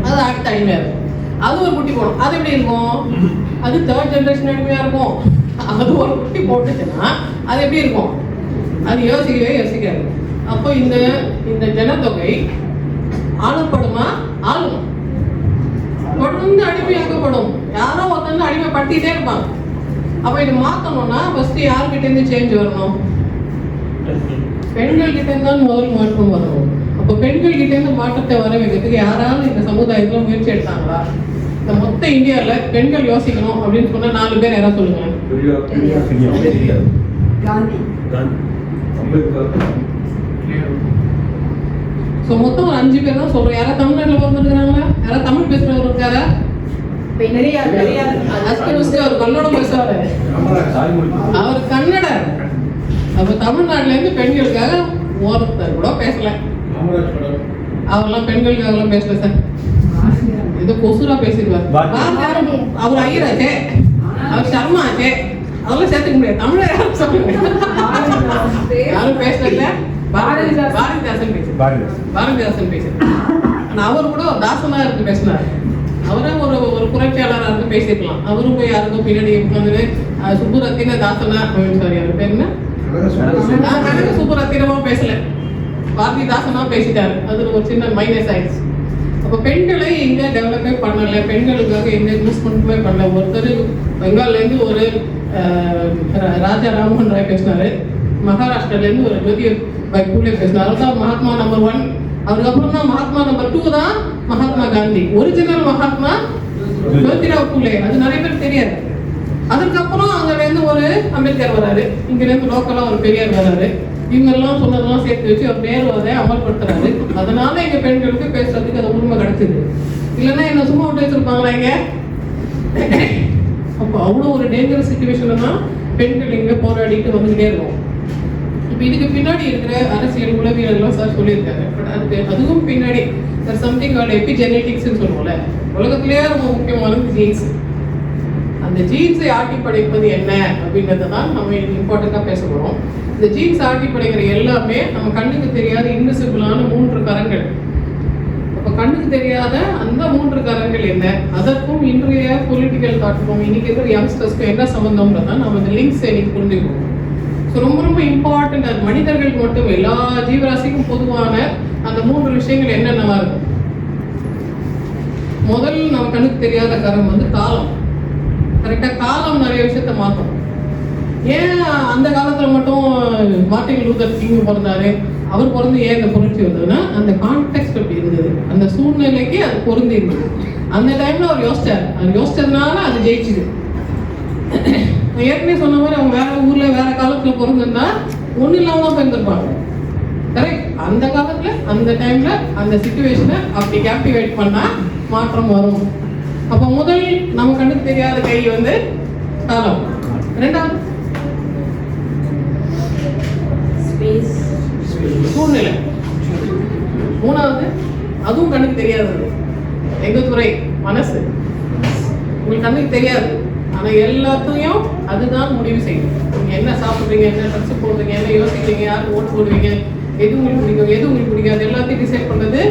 அது அடுத்த அடிமையாகும். அது ஒரு குட்டி போடும், அது எப்படி இருக்கும்? அது 3rd ஜெனரேஷன் அடிமையா இருக்கும். அது ஒரு குட்டி போட்டுச்சுன்னா அது எப்படி இருக்கும்? அது யோசிக்காது. அப்போ இந்த ஜனத்தொகை ஆளப்படுமா? ஆளும். தொடர்ந்து அடிமையாக்கப்படும். யாரோ ஒருத்தங்க அடிமைப்படுத்திட்டே இருப்பாங்க. அப்ப இதை மாத்தணும்னா ஃபர்ஸ்ட் யார்கிட்ட இருந்து சேஞ்ச் வரணும்? பெண்கள் கிட்ட இருந்து தான் முதல் மாற்றம் வரணும். அப்ப பெண்கள் கிட்ட இருந்து மாற்றத்தை வர வைக்கிறதுக்கு யாராவது இந்த சமுதாயத்துல முயற்சி எடுத்தாங்களா? இந்த மொத்த இந்தியால பெண்கள் யோசிக்கணும் அப்படின்னு சொன்னா 4 பேர் யாராவது சொல்லுங்க. சோ மொத்தம் ஒரு 5 பேர் தான் சொல்றோம். யாராவது தமிழ்நாட்டுல பிறந்திருக்காங்களா? யாராவது தமிழ் பேசுறவர் இருக்காரா? அவர் கன்னடம் பேசுவாரு, அவர் கன்னடர். அப்ப தமிழ்நாட்டுல இருந்து பெண்களுக்காக ஒருத்தர் கூட பேசல. அவர்லாம் பெண்களுக்காக எல்லாம் பேசல சார். இது கொசுரா பேசிடுவார். அவர் ஐயராச்சே, அவர் சர்மா ஆச்சே, அதெல்லாம் சேர்த்துக்க முடியாது. தமிழ யாரும் சொல்லுங்க, யாரும் பேசல. பாரதிதாசன் பேசுறாரு. அவர் கூட தாசனா இருக்கு பேசினார். அவரும் ஒரு புரட்சியாளராக இருந்து பேசிருக்கலாம். அவரும் போய் யாருக்கும் பின்னாடி உட்காந்து சுப்புரத்தின தாசனா, சாரி அவர் பேர் என்ன, கனக சுப்புரத்தினமா பேசல, பாரதிதாசனா பேசிட்டாரு. அது ஒரு சின்ன மைனஸ் ஆயிடுச்சு. அப்போ பெண்களை எங்க டெவலப்பே பண்ணல, பெண்களுக்காக எந்த இன்வெஸ்ட்மெண்ட்டுமே பண்ணல. ஒருத்தர் பெங்கால்லேருந்து ஒரு ராஜா ராமோகன் ராய் பேசினாரு, மகாராஷ்டிராலேருந்து ஒரு ஜோதிபாய் பூலே பேசினார். அவர் தான் மகாத்மா நம்பர் 1. அதுக்கப்புறம் தான் மகாத்மா நம்பர் 2 தான் மகாத்மா காந்தி. ஒரிஜினல் மகாத்மா ஜோதிராவ் பூலே, அது நிறைய பேர் தெரியாது. அதுக்கப்புறம் அங்கிருந்து ஒரு அம்பேத்கர் வராரு, இங்கிருந்து லோக்கலா ஒரு பெரியார் வராரு. இவங்கெல்லாம் சொன்னதெல்லாம் சேர்த்து வச்சு அவர் நேருவதை அமல்படுத்துறாரு. அதனால எங்க பெண்களுக்கு பேசுறதுக்கு அது உரிமை கிடைச்சது. இல்லைன்னா என்ன சும்மா விட்டு வச்சிருப்பாங்களா இங்க? அப்போ அவ்வளோ ஒரு டேஞ்சரஸ் சுச்சுவேஷன்ல தான் பெண்கள் இங்க போராடிட்டு வந்துகிட்டே இருக்கும். இப்போ இதுக்கு பின்னாடி இருக்கிற அரசியல் உளவியல் எல்லாம் சார் சொல்லியிருக்காரு. பட் அதுவும் பின்னாடி சம்திங் கால்ட் எபிஜெனெட்டிக்ஸ்ன்னு சொல்லுவோம்ல, உலகத்திலேயே ரொம்ப முக்கியமானது ஜீன்ஸ். அந்த ஜீன்ஸை ஆட்டி படைப்பது என்ன அப்படின்றத தான் நம்ம இம்பார்ட்டண்ட்டாக பேச போகிறோம். இந்த ஜீன்ஸ் ஆட்டி படைக்கிற எல்லாமே நம்ம கண்ணுக்கு தெரியாத இன்விசிபிளான 3 கரங்கள். அப்போ கண்ணுக்கு தெரியாத அந்த 3 கரங்கள் என்ன, அதற்கும் இன்றைய பொலிட்டிக்கல் தாட்டுக்கும் இன்னைக்கு இருக்கிற யங்ஸ்டர்ஸ்க்கும் என்ன சம்பந்தம்ன்றத நம்ம இந்த லிங்க்ஸ் இன்னைக்கு புரிஞ்சுக்கணும். ஸோ ரொம்ப ரொம்ப இம்பார்ட்டன்ட். அது மனிதர்களுக்கு மட்டும் எல்லா ஜீவராசிக்கும் பொதுவான அந்த 3 விஷயங்கள் என்னென்னவா இருக்கும். முதல் நம்ம கண்ணுக்கு தெரியாத கரம் வந்து காலம். கரெக்டாக காலம் நிறைய விஷயத்த மாற்றும். ஏன் அந்த காலத்தில் மட்டும் மார்ட்டின் லூதர் கிங் பிறந்தாரு, அவர் பிறந்து ஏன் இந்த புரட்சி வந்ததுன்னா அந்த கான்டெக்ட் அப்படி இருந்தது, அந்த சூழ்நிலைக்கு அது பொருந்தி இருந்தது. அந்த டைம்ல அவர் யோசிச்சார், அது யோசிச்சதுனால அது ஜெயிச்சுது. ஏற்கனவே சொன்ன மாதிரி அவங்க வேற ஊர்ல வேற காலத்துல பிறந்திருந்தா ஒன்றும் இல்லாம தான் பிறந்திருப்பாங்க. கரெக்ட். அந்த காலத்துல அந்த டைம்ல அந்த சிச்சுவேஷனை அப்படி கேப்டிவேட் பண்ணா மாற்றம் வரும். அப்போ முதல் நம்ம கண்ணுக்கு தெரியாத கை வந்து காலம். ரெண்டாவது சூழ்நிலை. மூணாவது அதுவும் கண்ணுக்கு தெரியாதது எங்க துறை, மனசு. உங்களுக்கு கண்ணுக்கு தெரியாது, ஆனா எல்லாத்தையும் அதுதான் முடிவு செய்யும். நீங்க என்ன சாப்பிடுறீங்க, என்ன ட்ரெஸ் போடுறீங்க, என்ன யோசிக்கிறீங்க, யாருக்கு ஓட்டு போடுவீங்க, எது உங்களுக்கு பிடிக்கும், எது உங்களுக்கு பிடிக்காது, எல்லாத்தையும் டிசைட் பண்றது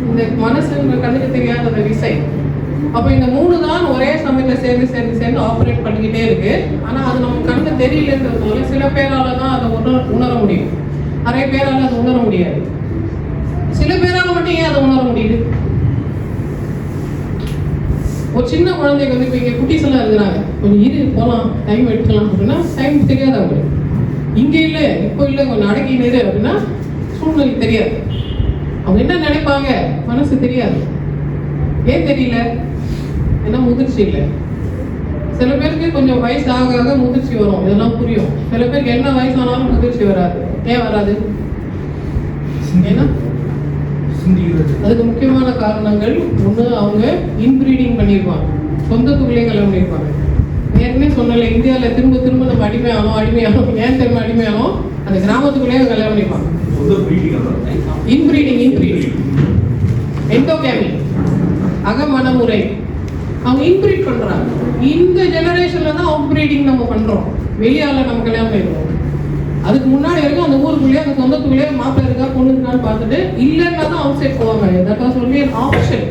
இந்த மனசு. உங்க கண்ணுக்கு தெரியாத அந்த விசை. அப்போ இந்த 3 தான் ஒரே சமயத்தில் சேர்ந்து ஆப்ரேட் பண்ணிக்கிட்டே இருக்கு. ஆனா அது நம்ம கண்ணுக்கு தெரியலன்றதுனால சில பேரால தான் அதை உணர முடியும், நிறைய பேரால அதை உணர முடியாது. சில பேரால மட்டும் ஏன் அதை உணர முடியுது? ஒரு சின்ன குழந்தைக்கு வந்து இப்போ இங்கே குட்டீஸ் எல்லாம் இருக்கிறாங்க, கொஞ்சம் இரு போகலாம் டைம் எடுத்துக்கலாம் அப்படின்னா டைம் தெரியாது அவங்களுக்கு. இங்கே இல்லை இப்போ இல்லை கொஞ்சம் அடக்கி நிறு அப்படின்னா சூழ்நிலை தெரியாது. அவங்க என்ன நினைப்பாங்க மனசு தெரியாது. ஏன் தெரியல? ஏன்னா முதிர்ச்சி இல்லை. சில பேருக்கு கொஞ்சம் வயசு ஆக ஆக முதிர்ச்சி வரும், இதெல்லாம் புரியும். சில பேருக்கு என்ன வயசானாலும் முதிர்ச்சி வராது. ஏன் வராது? ஏன்னா அதுக்கு முக்கியமான காரணங்கள் ஒன்று, அவங்க இன்பிரீடிங் பண்ணியிருப்பாங்க, சொந்த துகளே கல்யாணம் பண்ணியிருப்பாங்க. ஏற்கனவே சொன்னல, இந்தியாவில் திரும்ப திரும்ப நம்ம அடிமையானோம். ஏன் திரும்ப அடிமையானோம்? அந்த கிராமத்துக்குள்ளேயே கல்யாணம் பண்ணிப்பாங்க. இன்பிரீடிங், எண்டோகேமி, அகமனமுறை. அவங்க இன்பிரீட் பண்றாங்க. இந்த ஜெனரேஷன்ல தான் அவுட் பிரீடிங் நம்ம பண்றோம். வெளியால நம்ம கல்யாணம் பண்ணிடுவோம். அதுக்கு முன்னாடி வரைக்கும் அந்த ஊருக்குள்ளேயே, அந்த சொந்தத்துக்குள்ளேயே மாப்பிள்ளை இருக்கா பொண்ணு இருக்கான்னு பார்த்துட்டு இல்லைன்னா தான் அவுட் சைட் போவாங்க. தட் சொல்லி ஆப்ஷன்.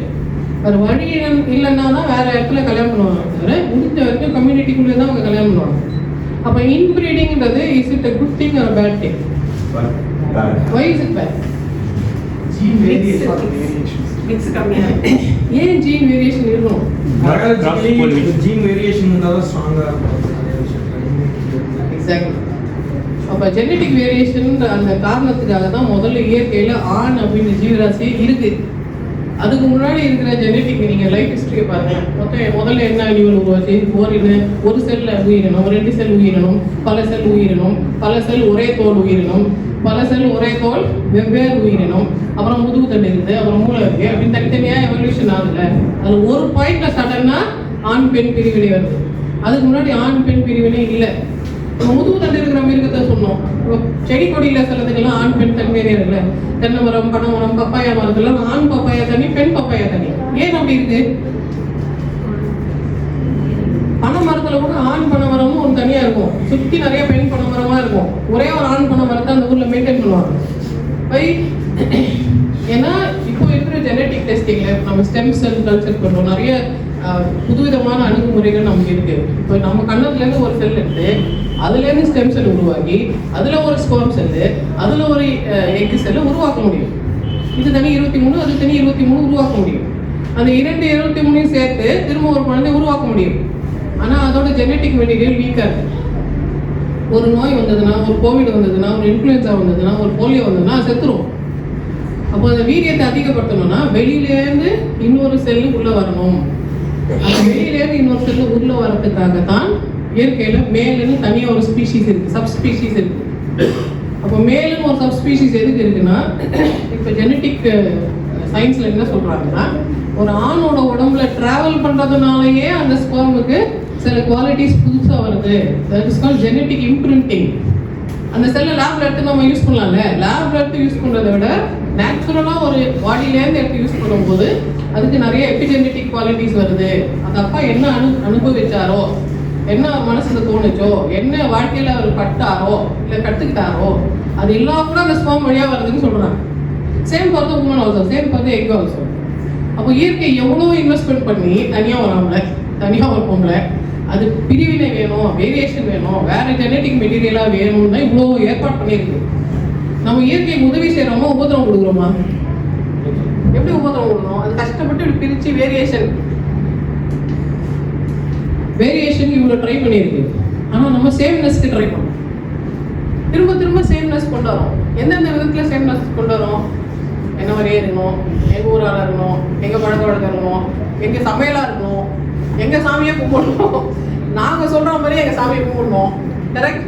வேறு வழி இல்லைன்னா தான் வேற இடத்துல கல்யாணம் பண்ணுவாங்க. தவிர முடிஞ்ச வரைக்கும் கம்யூனிட்டிக்குள்ளே தான் அவங்க கல்யாணம் பண்ணுவாங்க. அப்போ இன்பிரீடிங்கிறது is it a good thing or a bad thing? Why is it bad? ஏன் ஜீன் வேரியேஷன் இருக்கணும்?
ஜீன் வேரியேஷன் இருந்தால் தான் ஸ்ட்ராங்காக இருக்கும்.
எக்ஸாக்ட்லி. அப்போ ஜெனட்டிக் வேரியேஷன் அந்த காரணத்துக்காக தான் முதல்ல இயற்கையில் ஆண் அப்படின்னு ஜீவராசி இருக்கு. அதுக்கு முன்னாடி இருக்கிற ஜெனட்டிக் நீங்கள் லைஃப் ஹிஸ்ட்ரியை பாருங்கள். முதல்ல என்ன அனிமல் உருவாச்சு? ஒரு செல்ல உயிரினம், 2 செல் உயிரினம், பல செல் உயிரினம், பல செல் ஒரே தோல் உயிரினம், பல செல் ஒரே தோல் வெவ்வேறு உயிரினம், அப்புறம் முதுகு தண்டு இருக்குது, அப்புறம் மூளை இருக்கு, அப்படின்னு தனித்தனியாக எவல்யூஷன் ஆகுதுல. அதில் ஒரு பாயிண்ட்ல சடனா ஆண் பெண் பிரிவினை வருது. அதுக்கு முன்னாடி ஆண் பெண் பிரிவினை இல்லை. முதுகு தண்டு இருக்கிற மிருகத்தை சொன்னோம். செடி கொடியில சிலதுக்கெல்லாம் ஆண் பெண் தனிமையே இருக்குல்ல. தென்னை மரம், பனை மரம், பப்பாயா மரத்துலாம் ஆண் பப்பாயா தனி, பெண் பப்பாயா தனி. ஏன் அப்படி இருக்கு? பனை மரத்துல கூட ஆண் பனை மரமும் ஒன்று தனியா இருக்கும், சுற்றி நிறைய பெண் பனை மரமா இருக்கும். ஒரே ஒரு ஆண் பனை மரத்தை அந்த ஊர்ல மெயின்டைன் பண்ணுவாங்க. ஏன்னா இப்போ இருக்கிற ஜெனட்டிக் டெஸ்டிங்ல நம்ம ஸ்டெம் செல் கல்ச்சர் பண்ணுறோம். நிறைய புதுவிதமான அணுகுமுறைகள் நமக்கு இருக்கு. இப்போ நம்ம கண்ணத்துலேருந்து ஒரு செல் எடுத்து அதுலேருந்து ஸ்டெம் செல் உருவாக்கி அதில் ஒரு ஸ்பெர்ம் செல்லு, அதில் ஒரு எக் செல்லை உருவாக்க முடியும். இது தனி 23, அது தனி 23 உருவாக்க முடியும். அந்த 23 சேர்த்து திரும்ப ஒரு குழந்தை உருவாக்க முடியும். ஆனால் அதோட ஜெனட்டிக் மெட்டீரியல் வீக்காக இருக்கு. ஒரு நோய் வந்ததுன்னா, ஒரு கோவிட் வந்ததுன்னா, ஒரு இன்ஃப்ளூயன்ஸா வந்ததுன்னா, ஒரு போலியோ வந்ததுன்னா செத்துரும். அப்போ அந்த வீரியத்தை அதிகப்படுத்தணும்னா வெளியிலேருந்து இன்னொரு செல்லு உள்ள வரணும். அந்த வெளியிலேருந்து இன்னொரு செல்லு உள்ள வரதுக்காக தான் இயற்கையில மேலுன்னு தனியாக ஒரு ஸ்பீஷீஸ் இருக்கு, சப்ஸ்பீஷீஸ் இருக்கு. அப்போ மேலுன்னு ஒரு சப்ஸ்பீஷீஸ் எதுக்கு இருக்குன்னா, இப்போ ஜெனட்டிக் சயின்ஸ்ல என்ன சொல்றாங்கன்னா, ஒரு ஆணோட உடம்புல டிராவல் பண்றதுனாலயே அந்த ஸ்பெர்முக்கு சில குவாலிட்டிஸ் புதுசாக வருது. That is called genetic imprinting. அந்த செல்லை லேப்ல எடுத்து நம்ம யூஸ் பண்ணலாம்ல. லேப்ல எடுத்து யூஸ் பண்றதை விட நேச்சுரலாக ஒரு பாடியிலேருந்து எடுத்து யூஸ் பண்ணும்போது அதுக்கு நிறைய எபிஜெனட்டிக் குவாலிட்டிஸ் வருது. அந்த அப்பா என்ன அனுபவிச்சாரோ, என்ன மனசுல தோணுச்சோ, என்ன வாழ்க்கையில அவர் பட்டாரோ இல்லை கற்றுக்கிட்டாரோ, அது எல்லாம் கூட அந்த ஸ்பெர்ம் வழியாக வருதுன்னு சொல்றாங்க. Same for the woman also, same for the egg also. அப்போ இயற்கை எவ்வளோ இன்வெஸ்ட்மெண்ட் பண்ணி தனியாக ஒரு ஆம்பளை, தனியாக ஒரு பொம்பளை, அது பிரிவினை வேணும், வேரியேஷன் வேணும், வேற ஜெனட்டிக் மெட்டீரியலாக வேணும்னு தான் இவ்வளோ ஏற்பாடு பண்ணியிருக்கு. நம்ம இயற்கைக்கு உதவி செய்கிறோமா, உபத்திரம் கொடுக்குறோமா? எப்படி உபத்திரம் கொடுக்கணும்? அது கஷ்டப்பட்டு பிரித்து வேரியேஷன் இவ்வளோ ட்ரை பண்ணியிருக்கு. ஆனால் நம்ம சேம்னஸ்க்கு ட்ரை பண்ணோம். திரும்ப திரும்ப சேம்னஸ் கொண்டு வரோம். எந்தெந்த விதத்தில் சேம்னஸ் கொண்டு வரோம்? என்ன மாதிரியே இருக்கணும், எங்கள் ஊராக இருக்கணும், எங்கள் பழக்க வழக்கம் இருக்கணும், எங்கள் சமையலாக இருக்கணும், எங்கள் சாமியை கும்பிடணும், நாங்கள் சொல்கிற மாதிரி எங்கள் சாமியை கும்பிடணும். கரெக்ட்?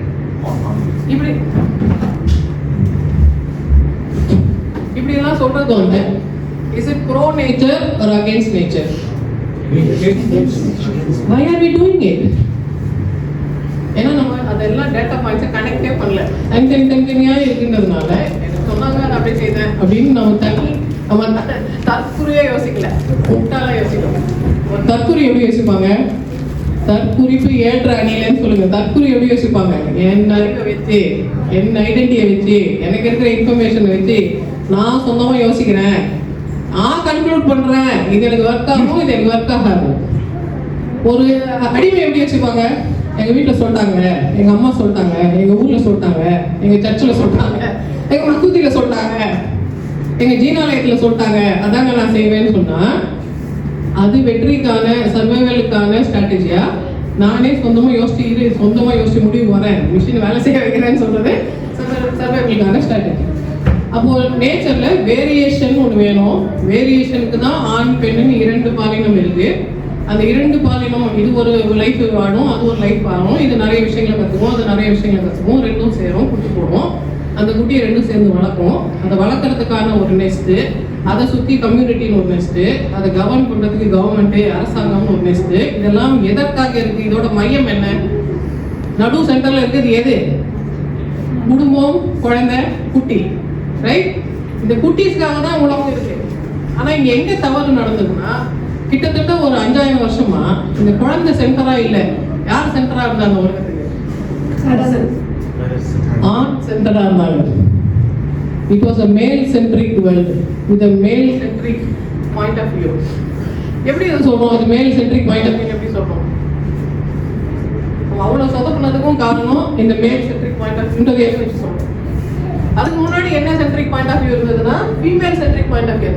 இப்படியெல்லாம் சொல்கிறது வந்து, is it pro nature or against nature? Why are we doing it? ஏன்னா நம்ம அதெல்லாம் டேட்டா பாயிண்ட்ஸை கனெக்டே பண்ணல. தனித்தனியாக இருக்குன்றதுனால எனக்கு சொன்னாங்க அதை அப்படியே செய்தேன் அப்படின்னு நம்ம தற்குறியே யோசிக்கல, முட்டாலாம் யோசிக்கணும். ஒரு தற்குறி எப்படி யோசிப்பாங்க? தற்குறிப்பு ஏற்ற அணிலன்னு சொல்லுங்க. தற்குறி எப்படி யோசிப்பாங்க? என் அறிவை வச்சு, என் ஐடென்டிட்டியை வச்சு, எனக்கு இருக்கிற இன்ஃபர்மேஷனை வச்சு நான் சொந்தமாக யோசிக்கிறேன், நான் கன்க்ளூட் பண்றேன், இது எனக்கு ஒர்க் ஆகும், இது எனக்கு ஒர்க் ஆகாது. ஒரு அடிமை எப்படி வச்சுப்பாங்க? எங்க வீட்டில் சொல்லிட்டாங்க, எங்க அம்மா சொல்லிட்டாங்க, எங்க ஊர்ல சொல்லிட்டாங்க, எங்க சர்ச்சில் சொல்லிட்டாங்க, எங்க மசூதியில சொல்லிட்டாங்க, எங்க ஜீனாலயத்தில் சொல்லிட்டாங்க, அதாங்க நான் செய்வேன்னு சொன்னா அது வெற்றிக்கான சர்வைவலுக்கான ஸ்ட்ராட்டஜியா? நானே சொந்தமா யோசிச்சு முடிவு வரேன், மிஷின் வேலை செய்ய வைக்கிறேன்னு சொல்றது சர்வைவலுக்கான ஸ்ட்ராட்டஜி. அப்போ நேச்சர்ல வேரியேஷன் ஒன்று வேணும். வேரியேஷனுக்கு தான் ஆண் பெண்ணுன்னு 2 பாலினம் இருக்கு. அந்த 2 பாலினம், இது ஒரு லைஃப் வாழும், அது ஒரு லைஃப் வாழும். இது நிறைய விஷயங்களை கற்றுக்குவோம், அது நிறைய விஷயங்களை கற்றுக்குவோம். ரெண்டும் சேரும், குட்டி போடுவோம். அந்த குட்டியை ரெண்டும் சேர்ந்து வளர்க்கும். அதை வளர்க்குறதுக்கான ஒரு நெஸ்ட்டு, அதை சுற்றி கம்யூனிட்டின்னு ஒரு நெஸ்ட்டு, அதை கவர்ன் பண்ணுறதுக்கு கவர்மெண்ட்டு, அரசாங்கம்னு ஒரு நெஸ்ட்டு. இதெல்லாம் எதற்காக இருக்குது? இதோட மையம் என்ன? நடு சென்டரில் இருக்குது எது? குடும்பம், குழந்தை, குட்டி, ரைட்? இந்த குட்டீஸ்க்காக தான் உலகம் இருக்கு. ஆனால் இங்கே எங்கே தவறு நடந்ததுன்னா, கிட்டத்தட்ட ஒரு 5000 வருஷமா இந்த குழந்தை சென்டரா இல்லை. யார் சென்டரா இருந்தாங்க உலகத்துக்கு? ஆண் சென்டரா இருந்தாங்க. It was a male centric world with a male centric point of view. எப்படி இதை சொல்றோம்? அது male centric point of view எப்படி சொல்றோம்? அவ்வளவு சொதப்புனதுக்கும் காரணம் இந்த male centric point of view வச்சு சொல்றோம். அதுக்கு முன்னாடி என்ன centric point of view இருந்ததுன்னா female centric point of view.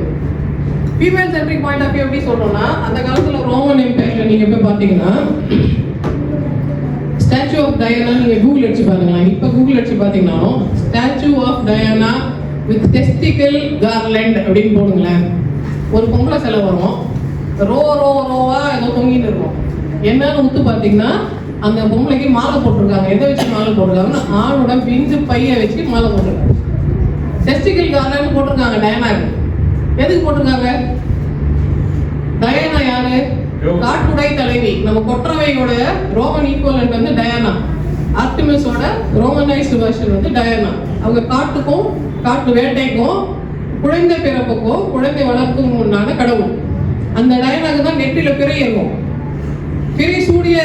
Female centric point of view எப்படி சொல்றோம்னா, அந்த காலத்துல ரோமன் எம்பையர்ல நீங்க போய் பாத்தீங்கன்னா ஸ்டாச்சு ஆஃப் டயானா நீங்க கூகுள் அடிச்சு பாருங்களேன். இப்ப கூகுள் அடிச்சு பாத்தீங்கன்னா statue of Diana with testicle garland அப்படின்னு போடுங்களேன். ஒரு பொம்பளை சிலை வரும், ரோவா ஏதோ தொங்கின்னு இருக்கும். என்னன்னு உத்து பாத்தீங்கன்னா அந்த பொம்பளைக்கு மாலை போட்டிருக்காங்க. எதை வச்சு மாலை போட்டிருக்காங்கன்னா ஆணோட பிஞ்சு பைய வச்சு மாலை போட்டிருக்காங்க. டெஸ்டிக்கல் கார்லண்ட் போட்டிருக்காங்க டயானாக்கு. எதுக்கு போட்டிருக்காங்க? டயானா யாரு? காட்டுடை தலைவி. நம்ம கொற்றவையோட ரோமன் ஈக்குவலன்ட் வந்து டயானா. ஆர்டிமிஸோட ரோமனைஸ்டு வெர்ஷன் வந்து டயானா. அவங்க காட்டுக்கும் காட்டு வேட்டைக்கும் குழந்தை பிறப்புக்கும் குழந்தை வளர்க்கும் உண்டான கடவுள். அந்த டயானாக்கு தான் நெற்றில பிறை இருக்கும். பிறை சூடிய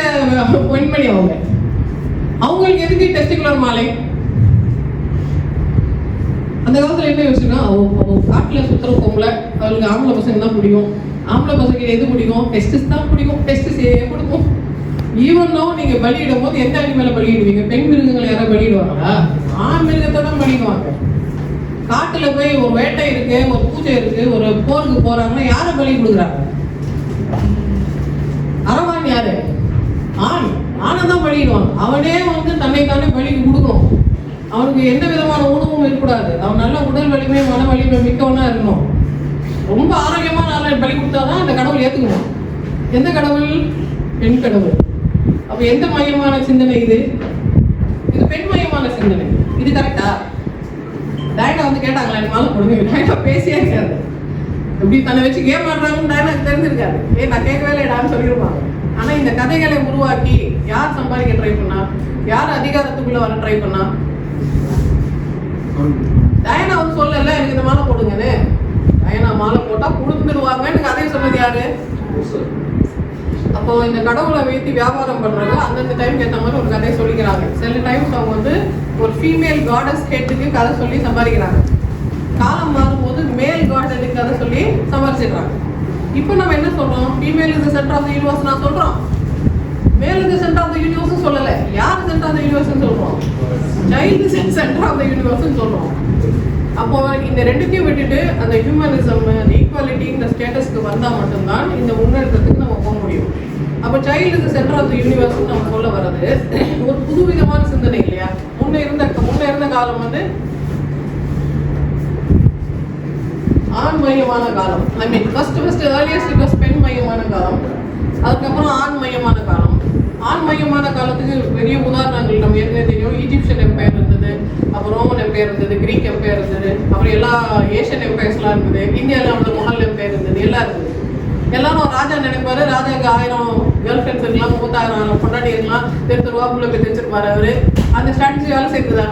பெண்மணி அவங்க. அவங்களுக்கு எதுக்கு டெஸ்டிகுலர் மாலை? அந்த காலத்துல என்ன யோசிச்சுன்னா, அவ காட்டுல சுத்துற பொம்பளை, அவளுக்கு ஆம்பளை பசங்க தான் பிடிக்கும். ஆம்பளை பசங்க எது பிடிக்கும்? டெஸ்டிஸ் தான் பிடிக்கும். டெஸ்டிஸ் கொடுக்கும். ஈவனோ நீங்க பலியிடும் போது எந்த அனிமலை பலியிடுவீங்க? பெண் மிருகங்களை யாராவது பலியிடுவாங்களா? ஆண் மிருகத்தை தான் பலியிடுவாங்க. காட்டுல போய் ஒரு வேட்டை இருக்கு, ஒரு பூஜை இருக்கு, ஒரு போருக்கு போறாங்கன்னா யாரை பலி கொடுக்குறாங்க? அரவான் யாரு? ஆண். ஆணை தான் பலியிடுவாங்க. அவனே வந்து தன்னைத்தானே பலிக்கு கொடுக்கணும். அவனுக்கு எந்த விதமான உணவும் இருக்கக்கூடாது. அவன் நல்ல உடல் வலிமை, மன வலிமை மிக்கவனா இருக்கணும். ரொம்ப ஆரோக்கியமான ஆளை பலி கொடுத்தாதான் அந்த கடவுள் ஏத்துக்கணும். எந்த கடவுள்? பெண் கடவுள். அப்ப எந்த மையமான சிந்தனை இது? இது பெண் மையமான சிந்தனை. இது கரெக்டா? டயனா வந்து கேட்டாங்களா எனக்கு மாலை போடுங்க? டயனா பேசியே இருக்காது. எப்படி தன்னை வச்சு கேம் ஆடுறாங்கன்னு டயனாக்கு தெரிஞ்சிருக்காரு. நான் கேட்கவே இல்லைடான்னு சொல்லியிருப்பாங்க. ஆனா இந்த கதைகளை உருவாக்கி யார் சம்பாதிக்க ட்ரை பண்ணா? யார் அதிகாரத்துக்குள்ள வர ட்ரை பண்ணா? டயனா வந்து சொல்லல எனக்கு இந்த மாலை போடுங்கன்னு. டயனா மாலை போட்டா குடுத்துருவாங்கன்னு கதையை சொன்னது யாரு? அப்போ இந்த கடவுளை வைத்து வியாபாரம் பண்றவங்க அந்தந்த டைமுக்கு ஏற்ற மாதிரி ஒரு கதையை சொல்லிக்கிறாங்க. சில டைம்ஸ் அவங்க வந்து ஒரு ஃபீமேல் காடஸ் ஹெட்டுக்கு கதை சொல்லி சம்பாதிக்கிறாங்க. காலம் மாறும்போது மேல் காடனுக்கு கதை சொல்லி சம்பாதிச்சிடுறாங்க. இப்போ நம்ம என்ன சொல்றோம்? Female is the centre of the universe நான் சொல்றோம். Male is the centre of the universe சொல்லல. யார் சென்டர் ஆஃப் தி யூனிவர்ஸ் சொல்றோம்? Child is centre of the universe சொல்றோம். அப்போ இந்த ரெண்டுத்தையும் விட்டுட்டு அந்த ஹியூமனிசம், அந்த ஈக்குவாலிட்டி, இந்த ஸ்டேட்டஸ்க்கு வந்தா மட்டும்தான் இந்த முன்னேற்றத்துக்கு நம்ம போக முடியும். அப்போ child is centre of the universe நம்ம சொல்ல வர்றது ஒரு புதுவிதமான சிந்தனை இல்லையா? முன்ன இருந்த காலம் வந்து ஆண் மையமான காலம். I mean first earliest it was பெண் மையமான காலம். அதுக்கப்புறம் ஆண் மையமான காலம். ஆண் மையமான காலத்துக்கு பெரிய உதாரணங்கள் நம்ம ஏற்கனவே தெரியும். ஈஜிப்சியன் எம்பையர் இருந்தது, அப்புறம் ரோமன் எம்பையர் இருந்தது, கிரீக் எம்பையர் இருந்தது, அப்புறம் எல்லா ஏஷியன் எம்பையர்ஸ்லாம் இருந்தது, இந்தியாவில் வந்து முகல் எம்பையர் இருந்தது, எல்லாம் இருந்தது. எல்லாரும் ராஜா நினைப்பாரு, ராஜாவுக்கு 1000 கேர்ள் ஃப்ரெண்ட்ஸ் இருக்கலாம், 30,000 பொண்டாட்டி இருக்கலாம், தெருவாக்குள்ள போய் தெரிஞ்சிருப்பாரு அவரு. அந்த ஸ்ட்ராட்டஜி வேலை செய்யுதா?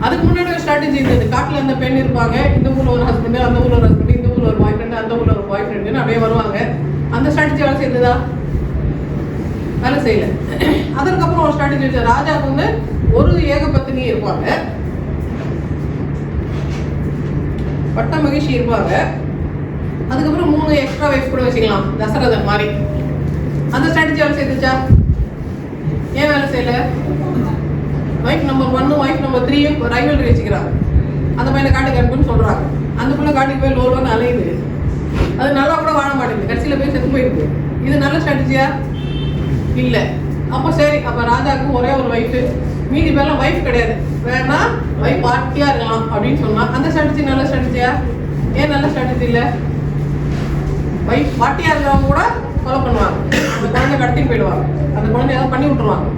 அதுக்கு முன்னாடி ஒரு ஸ்ட்ராட்டஜி இருந்தது. காட்டில் அந்த பெண் இருப்பாங்க, இந்த ஊரில் ஒரு ஹஸ்பண்டு, அந்த ஊரில் ஒரு ஹஸ்பண்டு, இந்த ஊரில் ஒரு பாய் ஃப்ரெண்டு, அந்த ஊரில் ஒரு பாய் ஃப்ரெண்டுன்னு அப்படியே வருவாங்க. அந்த ஸ்ட்ராட்டஜி வேலை செய்யுதா? வேலை செய்யல. அதற்கப்புறம் ஒரு ஸ்ட்ராட்டஜி வச்சு ராஜாவுக்கு வந்து ஒரு ஏகபத்தினி இருப்பாங்க, பட்ட மகிழ்ச்சி இருப்பாங்க. அதுக்கப்புறம் 3 எக்ஸ்ட்ரா வைஃப் கூட வச்சுக்கலாம், தசரதன் மாதிரி. அந்த ஸ்ட்ராட்டஜி வேலை செய்துச்சா? ஏன் வேலை செய்யல? Wife number 1, wife number 3 rivalry வச்சுக்கிறாங்க. அந்த பையனை காட்டுக்கு அனுப்புன்னு சொல்றாங்க. அந்த பிள்ளை காட்டுக்கு போய் லோன்னு அலையுது. அது நல்லா கூட வாழ மாட்டேங்குது, கடைசியில் போய் செத்து போயிருக்கு. இது நல்ல ஸ்ட்ராட்டஜியா? இல்லை. அப்போ சரி, அப்போ ராஜாவுக்கு ஒரே ஒரு ஒய்ஃபு, மீதி பேர்லாம் ஒய்ஃப் கிடையாது, வேணா ஒய்ஃப் பார்ட்டியாக இருக்கலாம் அப்படின்னு சொன்னால் அந்த ஸ்ட்ராட்டஜி நல்ல ஸ்ட்ராட்டஜியா? ஏன் நல்ல ஸ்ட்ராட்டஜி இல்லை? ஒய்ஃப் பார்ட்டியாக இருக்கிறவங்க கூட கொலை பண்ணுவாங்க, அந்த குழந்தை கடத்தி போயிடுவாங்க, அந்த குழந்தை ஏதாவது பண்ணி விட்டுருவாங்க.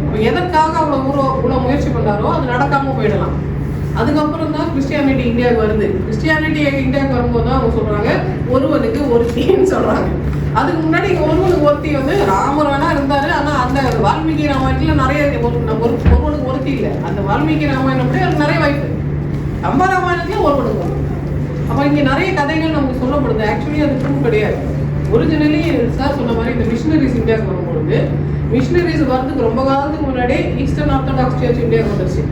இப்போ எதற்காக இவ்வளோ முயற்சி பண்ணாரோ அது நடக்காமல் போயிடலாம். அதுக்கப்புறம் தான் கிறிஸ்டியானிட்டி இந்தியாவுக்கு வருது. கிறிஸ்டியானிட்டி இந்தியாவுக்கு வரும்போது தான் அவங்க சொல்கிறாங்க ஒருவனுக்கு ஒருத்தின்னு சொல்கிறாங்க. அதுக்கு முன்னாடி ஒருவனுக்கு ஒருத்தி வந்து ராமர் வேணா இருந்தாரு, ஆனால் அந்த வால்மீகி ராமாயணத்தில் நிறைய ஒருவனுக்கு ஒருத்தி இல்லை. அந்த வால்மீகி ராமாயணம் அப்படி அது நிறைய வாய்ப்பு. கம்ப ராமாயணத்துல ஒருவனுக்கு. அப்போ இங்கே நிறைய கதைகள் நமக்கு சொல்லப்படுது. ஆக்சுவலி அது ப்ரூஃப் கிடையாது. ஒரிஜினலி சார் சொன்ன மாதிரி இந்த மிஷினரிஸ் இந்தியாவுக்கு வரும்பொழுது, மிஷினரிஸ் வரதுக்கு ரொம்ப காலத்துக்கு முன்னாடி ஈஸ்டர்ன் ஆர்த்தடாக்ஸ் சர்ச் இந்தியாவுக்கு வந்துருச்சு.